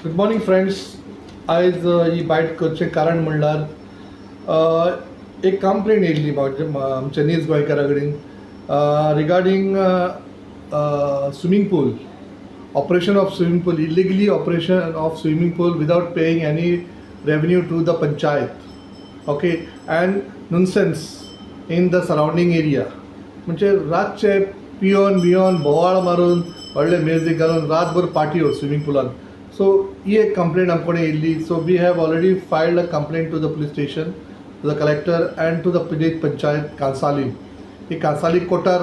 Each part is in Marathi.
Good morning friends. आयज ही बायट करचें कारण म्हणल्यार एक कंप्लेन येयल्ली आमच्या नीज गोंयकारा कडेन regarding swimming pool, operation of swimming pool, illegally operation of swimming pool without paying any revenue to the panchayat. Okay, and nonsense in the surrounding area. म्हणजे रातचे पियोन बोवाळ मारून व्हडले म्युजीक घालून रातभर पार्ट्यो स्विमींग पुलान. सो ही एक कंप्लेंट आमकडे येयल्ली. So we have already filed a complaint to the police station, to the collector and to the panchayat Cansaulim. ही कांसाली कोटार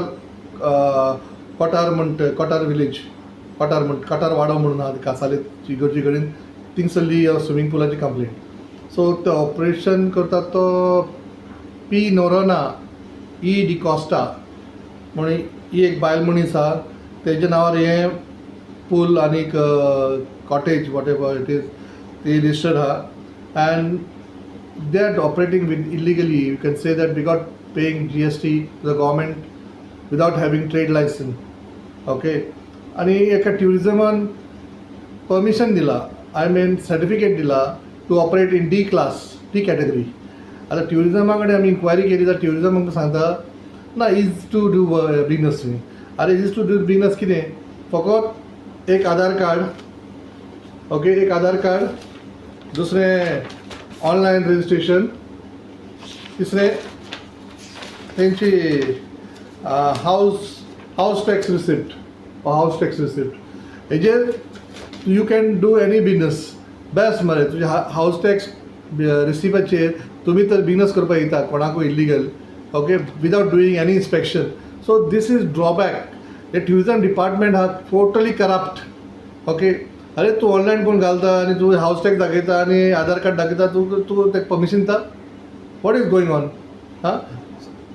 विलेज, कोटार वाडो म्हणून आहा कांसाली इगर्जी कडेन, थिंगसरली स्विमींग पुलाची कंप्लेंट. सो ते ऑपरेशन करता तो पी नोरोना ई डी कॉस्टा म्हणून ही एक बायल मनीस आहा. तेजे नांवार हें पूल आनीक cottage what ever it is ती रजिस्टर्ड आहा. And they are operating illegally. You can say that without paying GST to the government, without having trade license. Okay, आणि एका ट्युरिजमान परमिशन दिला, आय मीन सर्टिफिकेट दिला to operate in D class, D category. आता ट्युरिजमा कडेन आमी इन्क्वायरी केली तर ट्युरिजम आमकां सांगता ना इज टू डू बिजनस. अरे इज टू डू बिजनस कितें? फकत एक आधार कार्ड, ओके, एक आधार कार्ड, दुसरें ऑनलायन रजिस्ट्रेशन, तिसरें तेंची हाऊस टॅक्स रिसिप्ट. हेजेर you can do any business. Best मरे तुझे हाऊस टॅक्स रिसिप्टाचेर तुमी तर बिजनस करपाक येता कोणाकूय illegal, okay, without doing any inspection. So this is drawback. हे ट्युरिजम डिपार्टमेंट हा टोटली करप्ट. ओके, अरे तू ऑनलायन कोण घालता आनी तू हाऊस टॅक्स दाखयता आनी आधार कार्ड दाखयता, तू तेका परमिशन दिता? What is going on? हां,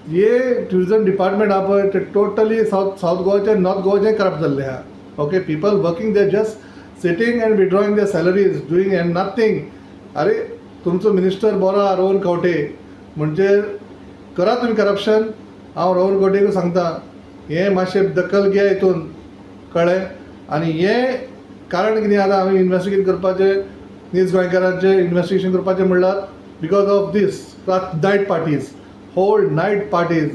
हे ट्युरिजम डिपार्टमेंट आहा पळय ते टोटली साऊथ गोवाचे नॉर्थ गोवाचे करप्ट जाल्ले आहा. Okay, people working they just sitting and withdrawing their salaries, doing and nothing. अरे तुमचो मिनिस्टर बरो आहा रोहन खंवटे, म्हणजे करा तुम्ही करप्शन. हांव रोहन खंवटेक सांगता हें मातशें दखल घे हितून, कळ्ळें? आनी हें कारण कितें आतां हांवें इन्वेस्टिगेट करपाचें, नीज गोंयकारांचें इन्वेस्टिगेशन करपाचें म्हणल्यार because of these night parties, whole night parties.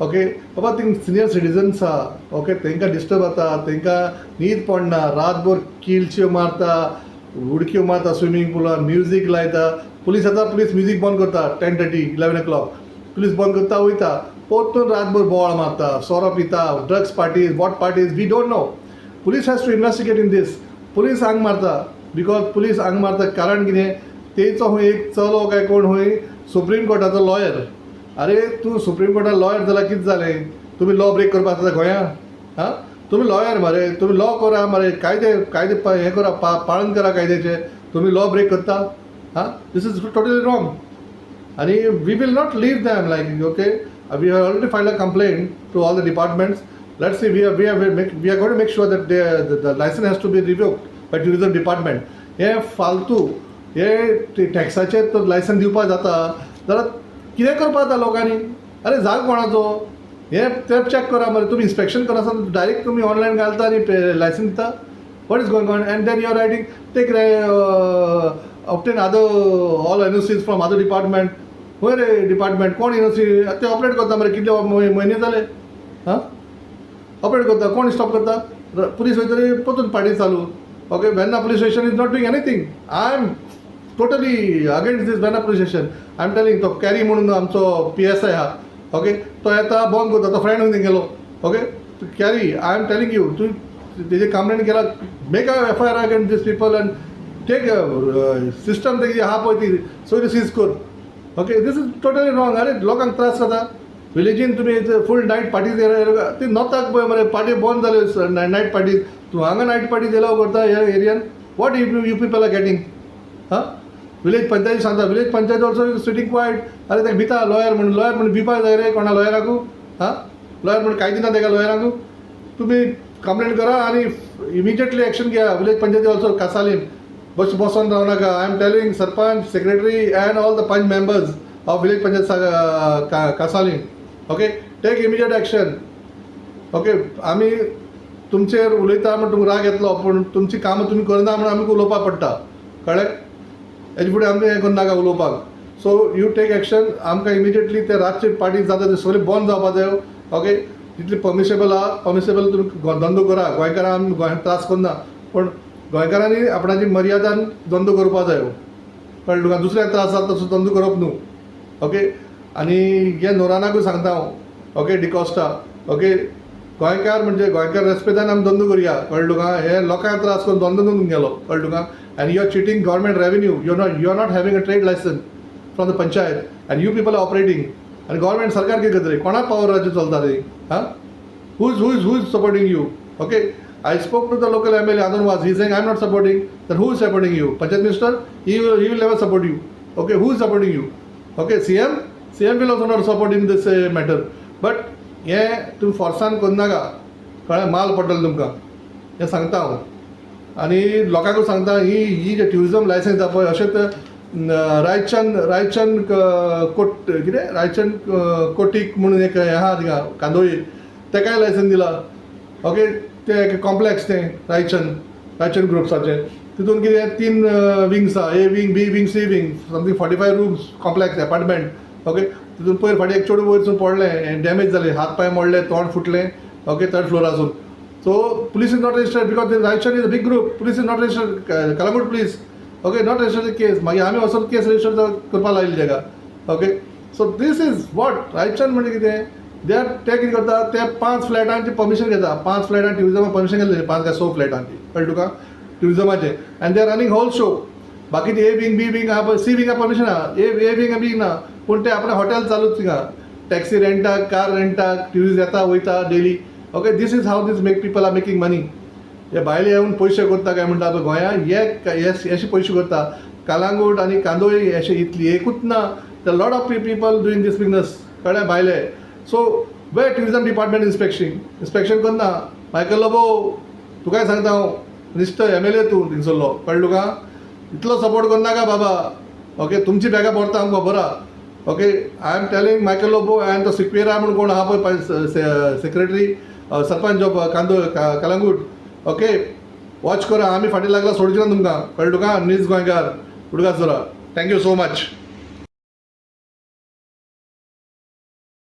Okay बाबा, थिंग सिनियर सिटीजन्स आहा, ओके, तांकां डिस्टर्ब जाता, तांकां न्हीद पडना, रातभर किलच्यो मारता, उडक्यो मारता स्विमींग पुलान, म्युजीक लायता. पुलीस येता, पुलीस म्युजीक बंद करता 10:30, 11 o'clock. पुलीस बंद करता, वयता, पोतून रातभर बोवाळ मारता, सोरो पिता, drugs parties, what parties, we don't know. Police has to investigate in these. Police आंग मारता, बिकॉज पुलीस आंग मारता कारण कितें? तेचो खंय एक चलो काय कोण खंय सुप्रीम कोर्टाचो लॉयर. अरे तूं सुप्रीम कोर्टाचो लॉयर जाल्यार कितें जालें? तुमी लॉ ब्रेक करपाक जाता गोंयांत? हां, तुमी लॉयर मरे, तुमी लॉ करा मरे, कायदे हें करा, पाळन करा कायद्याचें. तुमी लॉ ब्रेक करता? हां, दिस इज टोटली रॉंग. आणि we will not leave them like. Okay, we have already filed a complaint to all the departments. Let's see, we are going to make sure that the license has to be revoked by tourism department. हे फालतू हे टॅक्साचेर तर लायसन दिवपाक जाता जाल्यार कितें करपाक जाता लोकांनी? अरे जाग कोणाचो? हे ते चॅक करा मरे. तुम्ही इन्स्पेक्शन करा, डायरेक्ट तुम्ही ऑनलायन घालता आनी लायसन दिता. What is going on? And then you are writing take obtain all NOCs from other department. खंय रे डिपार्टमेंट? कोण एनओसी ते ऑपरेट करता मरे? कितले म्हयने जाले? हां, ऑपरेट करता कोण? स्टॉप करता? पुलीस वयतरी परतून पार्टी चालू. Okay, Verna police station is not doing anything. I am totally against these Verna police station. I am telling, तो कॅरी म्हणून आमचो PSI आहा, ओके, तो येता बंद करता, तो फ्रेंड खंय गेलो. ओके, कॅरी, आय एम टेलिंग यू, तूं तेजे कंप्लेंट केला, make a FIR against these people and take system तेजी आहा पळय ती सगळी सीज कर. Okay, this is totally wrong. अरे लोकांक त्रास जाता. विलेजीन तुम्ही फूल नायट पार्टीज ती नॉर्थाक पळय मरे, पार्टी बंद जाल्यो नायट पार्टीज. तूं हांगा नायट पार्टीज एलाव करता ह्या एरियान? What you people are getting? हां, विलेज पंचायत सांगता, village panchayat also sitting quiet. अरे ताका भिता लॉयर म्हणून भिवपाक जाय रे कोणा लॉयराकू? हां, लॉयर म्हणून काय दिना ताका लॉयराकू? तुम्ही कंप्लेंट करा आणि इमिजिएटली एक्शन घ्या. विलेज पंचायती ऑल्सो कासालीन बसून रावू नाका. I am telling sarpanch, secretary and all the panch members of village panchayat कासालीन. Okay, take immediate action. Okay, आम्ही तुमचेर उलयता म्हण तुमकां राग येतलो, पूण तुमची कामां तुमी करना म्हण आमकां उलोवपाक पडटा, कळ्ळें? हेजे फुडें आमकां हें करनाका उलोवपाक. So you take action. आमकां इमिजिएटली ते रातचे पार्टी जाता ते सगळे बंद जावपाक जायो. ओके, जितले पर्मिसेबल आहा पर्मिसेबल तुमी धंदो करा. गोंयकारां आमी गोंयांत त्रास करना, पूण गोंयकारांनी आपणाची मर्यादान धंदो करपा जायो, कळ्ळें तुका? दुसऱ्याक त्रास जाता तसो धंदो करप न्हू. ओके, आनी हे नोरानाकूय सांगता हांव, ओके, डिकॉस्टा, ओके, गोंयकार म्हणजे गोंयकार रेस्पेदान आमी धंदो करया, कळ्ळें तुका? हे लोकांक त्रास करून धंदो न्हू गेलो, कळ्ळें तुका? आनी you are cheating government revenue. You are not having a trade licence from the panchayat and you people are operating. आनी गव्हर्मेंट सरकार कितें करता रे? कोणाक पावर राज्य चलता रे? हां, who is supporting you? Okay, I spoke to the local MLA, Adon was, he's saying I'm not supporting. Then who is supporting you? Panchayat Minister? He will never support you. Okay, who is supporting you? Okay, CM will also not support in this matter. But हे तुम्ही फोर्सान करनाका, कळ्ळें? माल पडटलो तुमकां, हें सांगता हांव. आनी लोकांकूय सांगता, ही जे ट्युरिजम लायसन्स आसा पळय, अशेंच रायचंद कितें रायचंद कोटीक म्हणून एक हें आहा थिंगा कांदोळी, तेकाय लायसन्स दिला. ओके, ते कॉम्प्लेक्स तें रायचंद ग्रुप्साचें, तितून कितें 3 विंग्स आहा, A wing, B wing, C wing, something 45 rooms complex apartment. Okay, तितून पयर फाटीं एक चेडूं वयरसून पडलें, डॅमेज जालें, हात पांय मोडले, तोंड फुटलें. ओके, 3rd फ्लोरासून. So police is not registered because Raichand is a big group. Police is not registered, Calangute police. Okay, not registered case. मागीर आमी वचून केस रजिस्टर करपाक लायली तेका. Okay, so this is what Raichand म्हणजे कितें? ते कितें करता, ते 5 फ्लॅटांची परमिशन घेता. 5 फ्लॅटां ट्युरिजमा परमिशन घेतलें, 5 काय 6 फ्लॅटांची, कळ्ळें तुका? ट्युरिजमाचे. आनी they are running whole show. बाकीचे A विंग, B विंग आहा पळय, C विंगा परमिशन आहा, A विंग बी ना, पूण ते आपणें हॉटेल चालूच थिंगा, टॅक्सी रेंटाक, कार रेंटाक, ट्युरिस्ट येता वयता daily. Okay, this is how this people are making money. हे भायले येवन पयशे करता काय म्हणटा पळय गोंयांत, हे अशे पयशे करता. कलंगूट आनी कांदोळी अशे इतली एकूच ना, the lot of people doing these business, कळ्ळें? भायले. सो वे टुरिजम डिपार्टमेंट इन्स्पेक्शन करना. मायकल लोबो, तुकाय सांगता हांव, मिनिस्टर MLA तूं थिंगसरलो, कळ्ळें तुका? इतलो सपोर्ट करनाका बाबा. ओके, तुमची बॅगा भरता आमकां खबर आहा. Okay, I am telling Michael Lobo end तो सिक्वेरा म्हणून कोण आहा पळय secretary sarpanch of Calangute. Okay, watch करा, आमी फाटीं लागला सोडची ना तुमकां, कळ्ळें तुका? नीज गोंयकार उडगास जोरा. Thank you so much.